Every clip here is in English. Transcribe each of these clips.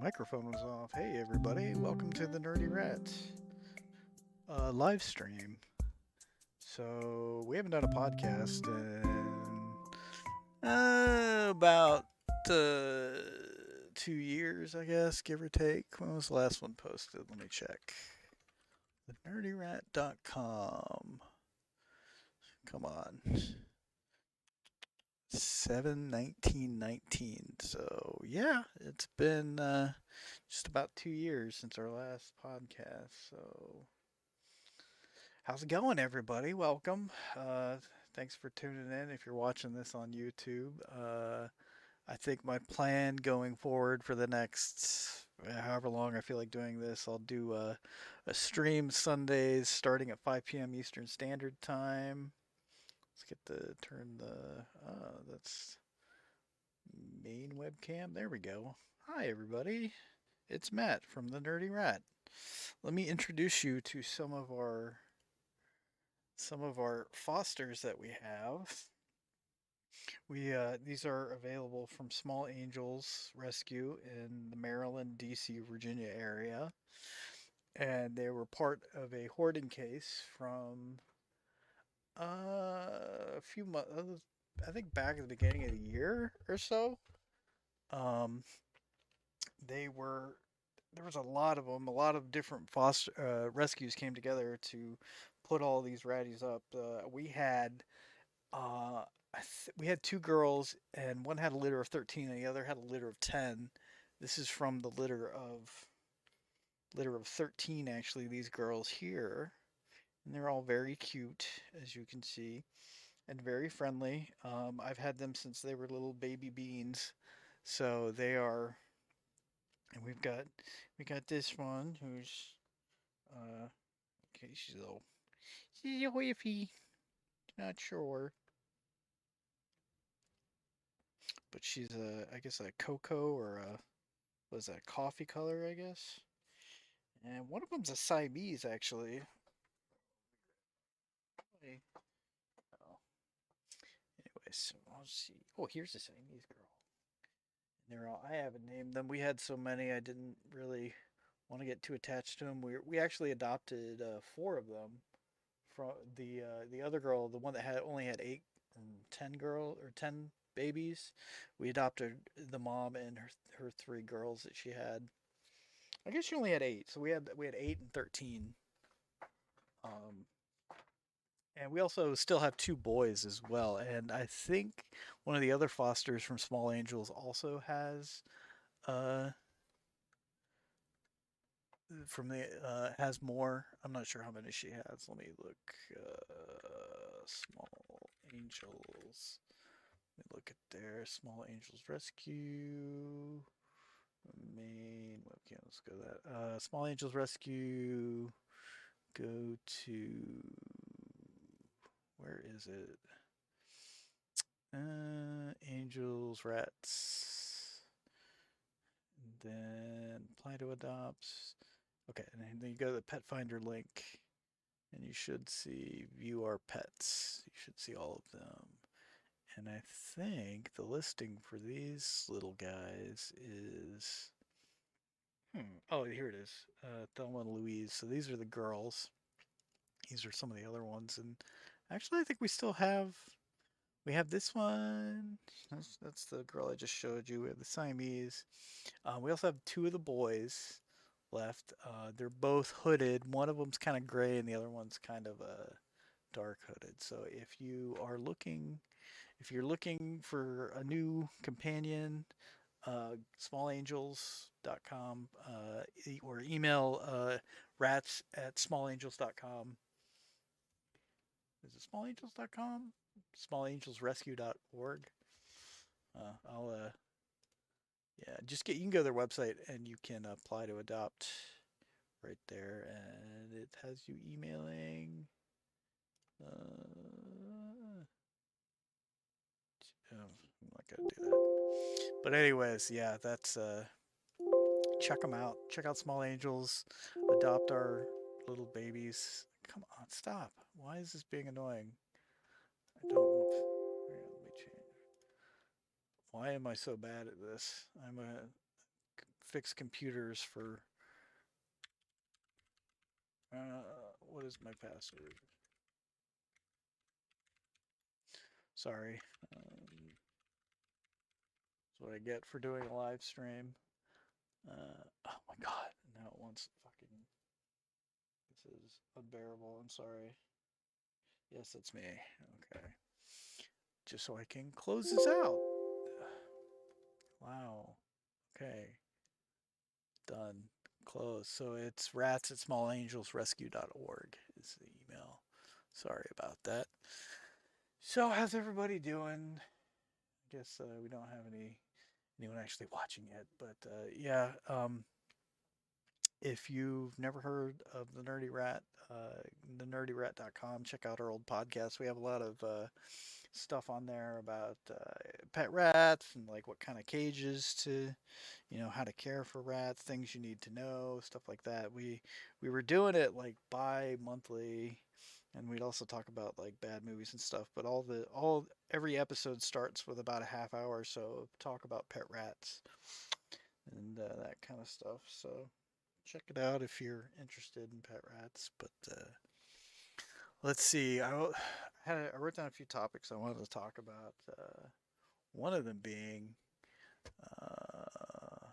Microphone was off. Hey everybody, welcome to the Nerdy Rat live stream. So we haven't done a podcast in about 2 years, I guess, give or take. When was the last one posted? Let me check. TheNerdyRat.com. Come on. 7/19/19. So yeah, it's been just about 2 years since our last podcast. So how's it going, everybody? Welcome. Thanks for tuning in. If you're watching this on YouTube, I think my plan going forward for the next however long I feel like doing this, I'll do a stream Sundays starting at 5 p.m. Eastern Standard Time. Let's get the turn the that's main webcam. There we go. Hi, everybody. It's Matt from the Nerdy Rat. Let me introduce you to some of our fosters that we have. We these are available from Small Angels Rescue in the Maryland, D.C., Virginia area, and they were part of a hoarding case from a few months. I think back at the beginning of the year or so. Um, they were there was a lot of them. A lot of different foster rescues came together to put all these ratties up. Uh, we had two girls, and one had a litter of 13, and the other had a litter of 10. This is from the litter of 13, actually. These girls here, and they're all very cute, as you can see, and very friendly. I've had them since they were little baby beans, so they are. And we got this one who's okay. She's a whiffy. Not sure, but she's I guess a cocoa or a was that coffee color, I guess. And one of them's a Siamese, actually. Hey. Oh. Anyways, I'll see. Oh, here's a Siamese girl. And they're all. I haven't named them. We had so many, I didn't really want to get too attached to them. We actually adopted four of them from the other girl, the one that had only had 10 babies. We adopted the mom and her three girls that she had. I guess she only had eight, so we had 8 and 13. Um, and we also still have two boys as well. And I think one of the other fosters from Small Angels also uh has more. I'm not sure how many she has. Let me look. Small Angels. Let me look at their Small Angels Rescue main webcam. Let's go to that. Small Angels Rescue. Go to where is it? Angels, rats. And then apply to adopts. Okay, and then you go to the pet finder link, and you should see view our pets. You should see all of them. And I think the listing for these little guys is. Oh, here it is. Thelma and Louise. So these are the girls. These are some of the other ones. And actually, I think we have this one. That's the girl I just showed you. We have the Siamese. We also have two of the boys left. They're both hooded. One of them's kind of gray, and the other one's kind of dark hooded. So if you're looking for a new companion, smallangels.com or email rats at smallangels.com. Is it smallangels.com? Smallangelsrescue.org. I'll yeah, you can go to their website and you can apply to adopt right there, and it has you emailing. I'm not gonna do that. But anyways, yeah, that's check them out. Check out Small Angels. Adopt our little babies. Come on, stop. Why is this being annoying? I don't. Here, let me change. Why am I so bad at this? I'm a fix computers for. What is my password? Sorry. That's what I get for doing a live stream. Oh my god. Now it wants fucking. This is unbearable. I'm sorry. Yes, that's me. Okay. Just so I can close this out. Wow. Okay. Done. Close. So it's rats at smallangelsrescue.org is the email. Sorry about that. So how's everybody doing? I guess we don't have anyone actually watching yet, but yeah. If you've never heard of the Nerdy Rat, thenerdyrat.com, check out our old podcast. We have a lot of stuff on there about pet rats and like what kind of cages to, how to care for rats, things you need to know, stuff like that. We were doing it like bi-monthly, and we'd also talk about like bad movies and stuff. But every episode starts with about a half hour or so of talk about pet rats and that kind of stuff. So check it out if you're interested in pet rats. But let's see. I wrote down a few topics I wanted to talk about. One of them being uh,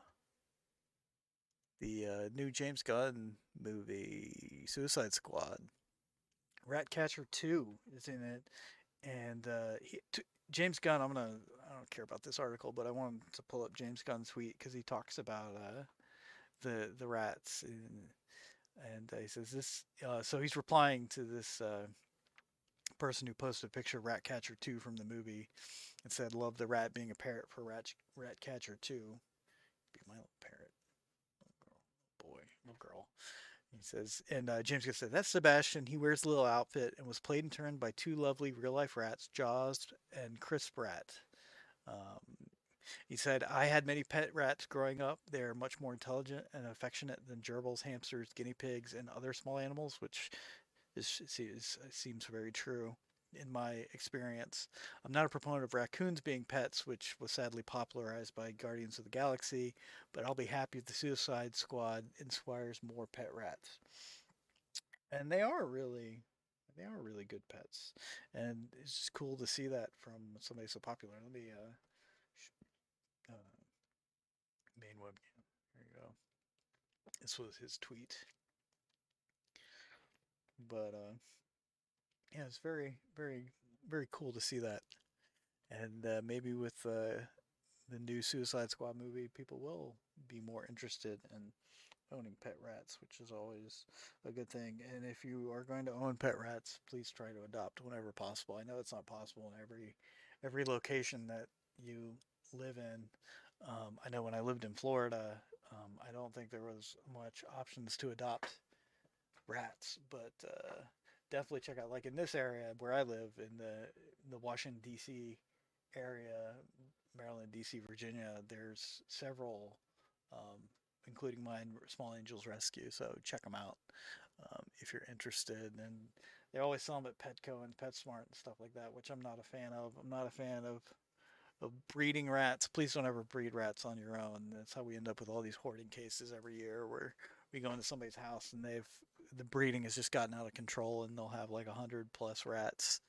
the new James Gunn movie, Suicide Squad. Ratcatcher 2 is in it, and James Gunn. I don't care about this article, but I wanted to pull up James Gunn's tweet because he talks about the rats, and he says this. So he's replying to this person who posted a picture of Ratcatcher 2 from the movie and said, "Love the rat being a parrot for Ratcatcher 2." Be my little parrot, little girl, boy, little girl. He says, and James Gunn said, "That's Sebastian. He wears a little outfit and was played and turned by two lovely real life rats, Jaws and Crisp Rat." Um, he said, "I had many pet rats growing up. They are much more intelligent and affectionate than gerbils, hamsters, guinea pigs, and other small animals," which seems very true in my experience. I'm not a proponent of raccoons being pets, which was sadly popularized by Guardians of the Galaxy, but I'll be happy if the Suicide Squad inspires more pet rats. And they are really good pets, and it's just cool to see that from somebody so popular. Let me main webcam. There you go. This was his tweet, but yeah, it's very, very, very cool to see that. And maybe with the new Suicide Squad movie, people will be more interested in owning pet rats, which is always a good thing. And if you are going to own pet rats, please try to adopt whenever possible. I know it's not possible in every location that you live in. I know when I lived in Florida, I don't think there was much options to adopt rats, but definitely check out like in this area where I live in the Washington D.C. area, Maryland, D.C., Virginia. There's several, um, including mine, Small Angels Rescue. So check them out if you're interested. And they always sell them at Petco and PetSmart and stuff like that, which I'm not a fan of. I'm not a fan of breeding rats. Please don't ever breed rats on your own. That's how we end up with all these hoarding cases every year where we go into somebody's house and the breeding has just gotten out of control and they'll have like 100 plus rats.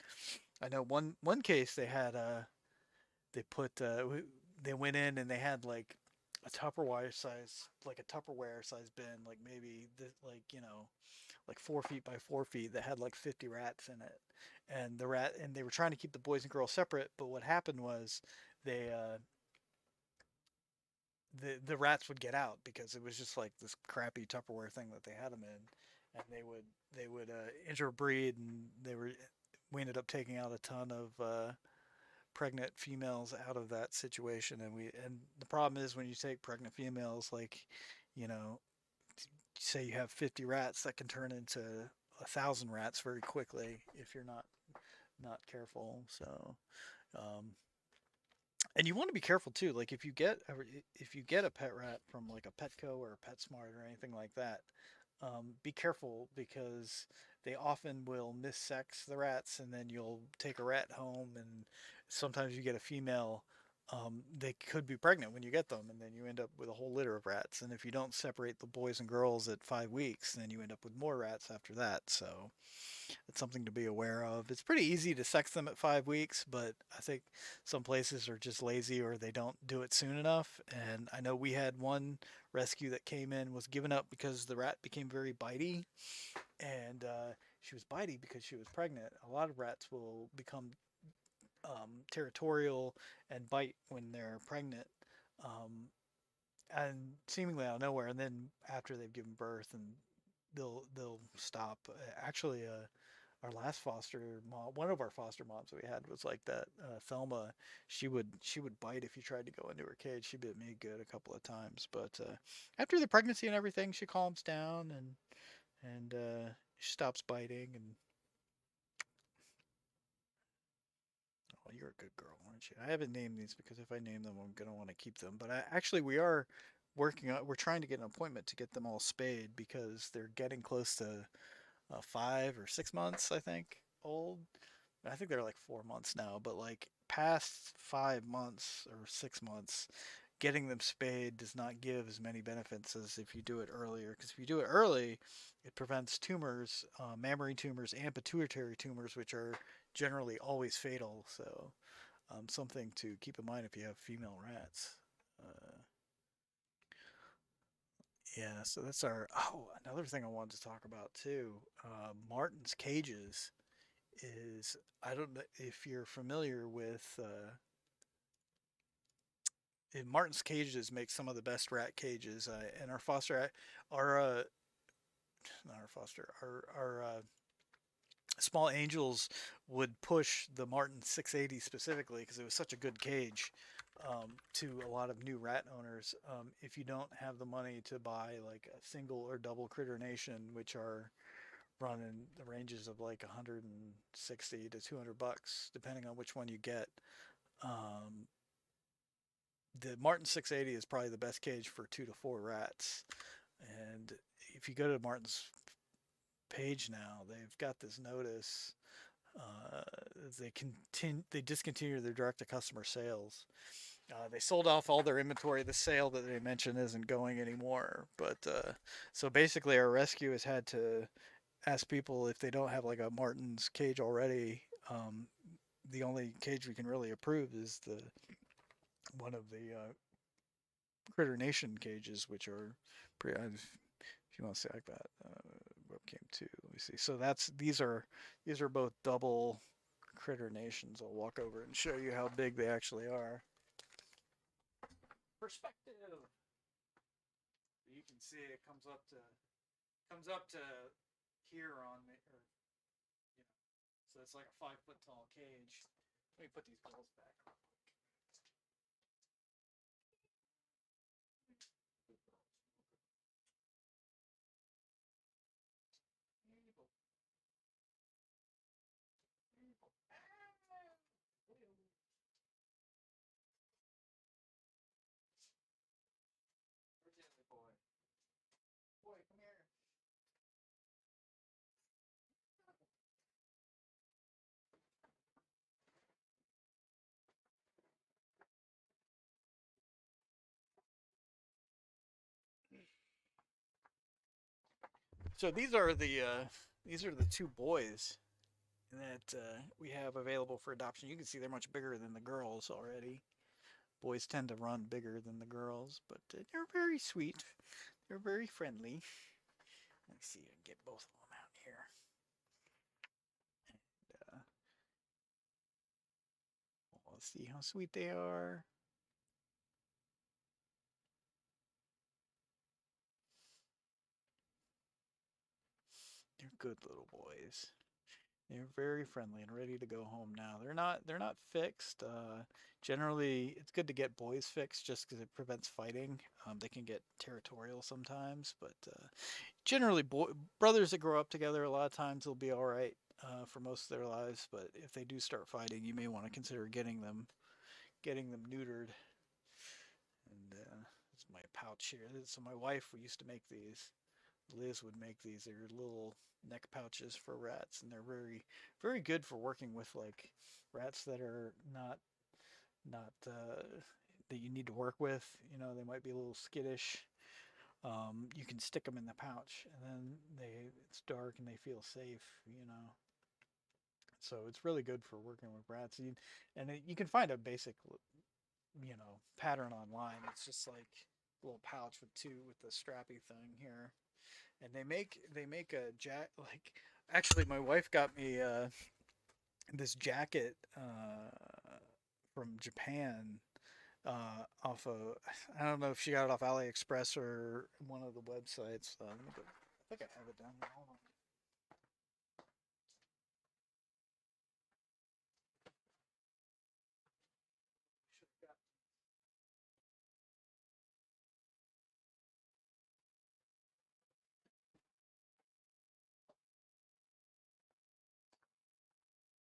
I know one case they put they went in and they had like a Tupperware size bin, like maybe like 4 feet by 4 feet that had like 50 rats in it, and they were trying to keep the boys and girls separate. But what happened was they the rats would get out because it was just like this crappy Tupperware thing that they had them in, and they would interbreed, and we ended up taking out a ton of pregnant females out of that situation. And the problem is when you take pregnant females, like, you know say you have 50 rats, that can turn into 1,000 rats very quickly if you're not careful. So um, and you want to be careful too, like if you get a pet rat from like a Petco or a PetSmart or anything like that, be careful because they often will missex the rats, and then you'll take a rat home, and sometimes you get a female they could be pregnant when you get them, and then you end up with a whole litter of rats. And if you don't separate the boys and girls at 5 weeks, then you end up with more rats after that. So it's something to be aware of. It's pretty easy to sex them at 5 weeks, but I think some places are just lazy or they don't do it soon enough. And I know we had one rescue that came in, was given up because the rat became very bitey, and she was bitey because she was pregnant. A lot of rats will become territorial and bite when they're pregnant, um, and seemingly out of nowhere. And then after they've given birth, and they'll stop. Actually, our last foster mom, one of our foster moms that we had was like that. Thelma, she would bite if you tried to go into her cage. She bit me good a couple of times, but after the pregnancy and everything, she calms down and she stops biting. And oh, you're a good girl, aren't you? I haven't named these because if I name them, I'm gonna want to keep them. But actually, we are working on. We're trying to get an appointment to get them all spayed because they're getting close to 5 or 6 months, I think, old. I think they're like 4 months now, but like past 5 months or 6 months, getting them spayed does not give as many benefits as if you do it earlier. Because if you do it early, it prevents tumors, mammary tumors, and pituitary tumors, which are generally always fatal. So, something to keep in mind if you have female rats. Uh, yeah, so that's our. Oh, another thing I wanted to talk about too. Martin's cages is, I don't know if you're familiar with Martin's cages make some of the best rat cages, and our foster, our not our foster, our small angels would push the Martin 680 specifically because it was such a good cage, to a lot of new rat owners. If you don't have the money to buy like a single or double Critter Nation, which are running the ranges of like 160 to $200 depending on which one you get. Um, the Martin 680 is probably the best cage for 2 to 4 rats. And if you go to Martin's page now, they've got this notice. Uh, they discontinued their direct to customer sales. They sold off all their inventory. The sale that they mentioned isn't going anymore. But so basically, our rescue has had to ask people if they don't have like a Martin's cage already. The only cage we can really approve is the one of the Critter Nation cages, which are pretty. If you want to say like that, webcam too. Let me see. So these are both double Critter Nations. I'll walk over and show you how big they actually are. Perspective. You can see it comes up to here on me, or so it's like a 5 foot tall cage. Let me put these girls back. Where's the other boy? Boy, come here. So these are the two boys that we have available for adoption. You can see they're much bigger than the girls already. Boys tend to run bigger than the girls, but they're very sweet. They're very friendly. Let's see, I can get both of them out here. And, let's see how sweet they are. They're good little boys. They're very friendly and ready to go home now. They're not fixed. Generally, it's good to get boys fixed just because it prevents fighting. They can get territorial sometimes, but generally, brothers that grow up together a lot of times will be all right for most of their lives. But if they do start fighting, you may want to consider getting them neutered. And this is my pouch here. So my wife, we used to make these. Liz would make these. They're little neck pouches for rats, and they're very, very good for working with like rats that are not not that you need to work with. They might be a little skittish. You can stick them in the pouch, and then it's dark and they feel safe. So it's really good for working with rats. You can find a basic, pattern online. It's just like a little pouch with the strappy thing here, and they make a like. Actually, my wife got me this jacket from Japan off of, I don't know if she got it off AliExpress or one of the websites. Let me go. I think I have it down here. Hold on.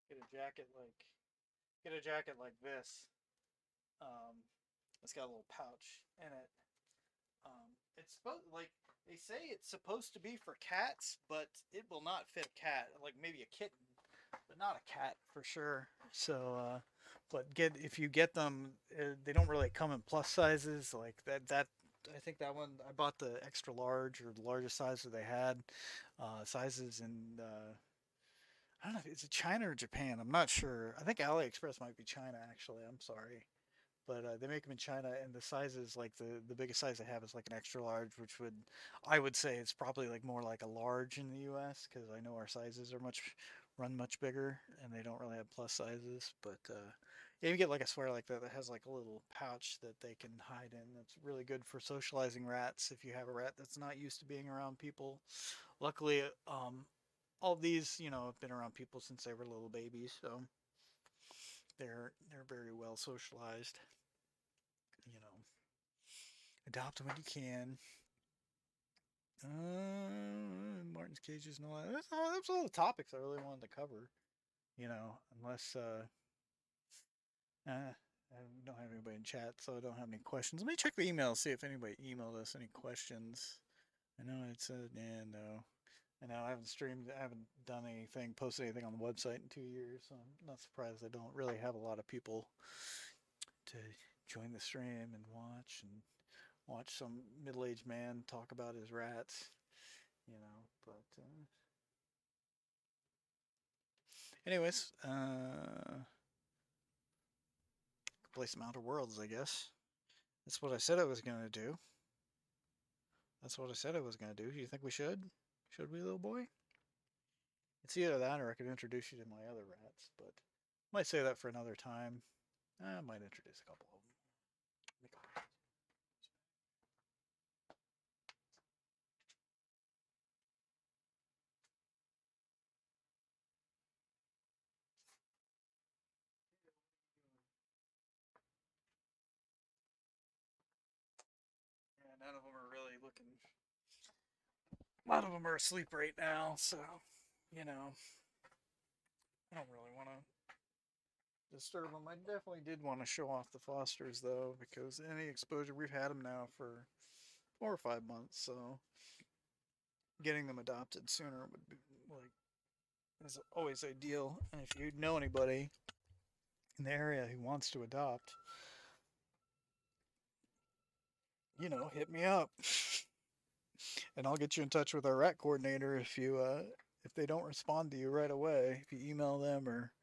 Get a jacket like get a jacket like this. Um, it's got a little pouch in it. It's supposed like they say it's supposed to be for cats, but it will not fit a cat. Like maybe a kitten, but not a cat for sure. So, but if you get them, they don't really come in plus sizes like that. I think that one I bought the extra large or the largest size that they had. Sizes in I don't know if it's China or Japan. I'm not sure. I think AliExpress might be China actually. I'm sorry. But they make them in China, and the sizes like the biggest size they have is like an extra large, which I would say it's probably like more like a large in the U.S. because I know our sizes are run much bigger, and they don't really have plus sizes. But yeah, you get like a sweater like that has like a little pouch that they can hide in. That's really good for socializing rats if you have a rat that's not used to being around people. Luckily, all these have been around people since they were little babies, so they're very well socialized. You know, adopt them when you can. Martin's cages and all that. That's all the topics I really wanted to cover. Unless I don't have anybody in chat, so I don't have any questions. Let me check the email, see if anybody emailed us any questions. I know it said, yeah, no. I know I haven't streamed, I haven't done anything, posted anything on the website in 2 years, so I'm not surprised I don't really have a lot of people to join the stream and watch some middle-aged man talk about his rats. But anyways, play some Outer Worlds, I guess. That's what I said I was gonna do. That's what I said I was gonna do. Do you think we should? Should we, little boy? It's either that or I could introduce you to my other rats, but I might say that for another time. I might introduce a couple of them. Yeah, none of them are really looking. A lot of them are asleep right now, so you know, I don't really want to disturb them. I definitely did want to show off the Fosters though, because any exposure we've had them now for 4 or 5 months, so getting them adopted sooner would be like is always ideal. And if you know anybody in the area who wants to adopt, hit me up, and I'll get you in touch with our rat coordinator if they don't respond to you right away. If you email them or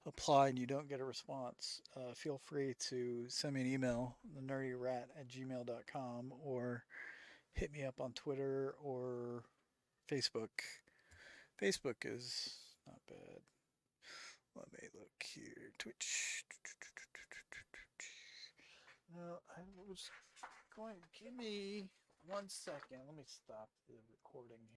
apply and you don't get a response, feel free to send me an email, thenerdyrat@gmail.com, or hit me up on Twitter or Facebook. Facebook is not bad. Let me look here. Twitch. No, I was going. Give me 1 second. Let me stop the recording